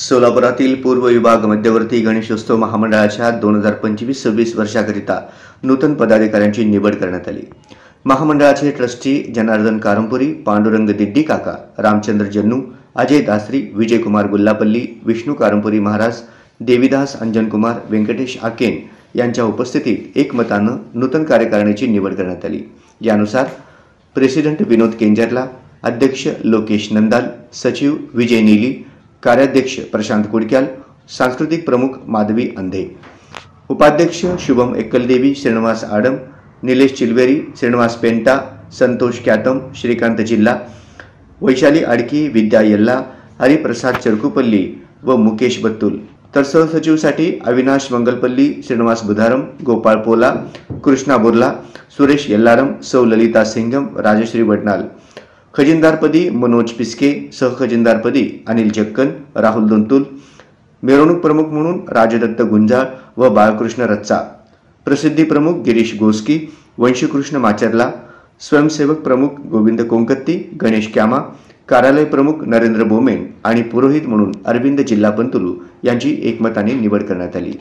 सोलापुरातील पूर्व विभाग मध्यवर्ती गणेशोत्सव महामंडळाच्या 2025-26 वर्षाकरिता नूतन पदाधिकाऱ्यांची निवड करण्यात आली। महामंडळाचे ट्रस्टी जनार्दन कारंपुरी, पांडुरंग दिड्डी काका, रामचंद्र जन्नू, अजय दासरी, विजयकुमार गुल्लापल्ली, विष्णू कारंपुरी महाराज, देवीदास अंजनकुमार, व्यंकटेश आकेन यांच्या उपस्थितीत एकमतानं नूतन कार्यकारिणीची निवड करण्यात आली। यानुसार प्रेसिडेंट विनोद केंजरला, अध्यक्ष लोकेश नंदाल, सचिव विजय नीली, कार्याध्यक्ष प्रशांत कुडक्याल, सांस्कृतिक प्रमुख माधवी अंधे, उपाध्यक्ष शुभम एकलदेवी, श्रीनिवास आडम, निलेश चिलवेरी, श्रीनिवास पेंटा, संतोष क्यातम, श्रीकांत जिल्ला, वैशाली आडकी, विद्या यल्ला, हरिप्रसाद चरकुपल्ली व मुकेश बत्तुल, तर सहसचिवसाठी अविनाश मंगलपल्ली, श्रीनिवास बुधारम, गोपाळ पोला, कृष्णा बुर्ला, सुरेश यल्लारम, सौ ललिता सिंगम, राजश्री वडनाल, खजिनदारपदी मनोज पिस्के, सहखजिनदारपदी अनिल जक्कन, राहुल दोंतुल, मिरवणूक प्रमुख म्हणून राजदत्त गुंजाळ व बाळकृष्ण रच्चा, प्रसिद्धी प्रमुख गिरीश गोस्की, वंशीकृष्ण माचरला, स्वयंसेवक प्रमुख गोविंद कोंकत्ती, गणेश क्यामा, कार्यालय प्रमुख नरेंद्र बोमेन आणि पुरोहित म्हणून अरविंद जिल्हा पंतुलू यांची एकमताने निवड करण्यात आली।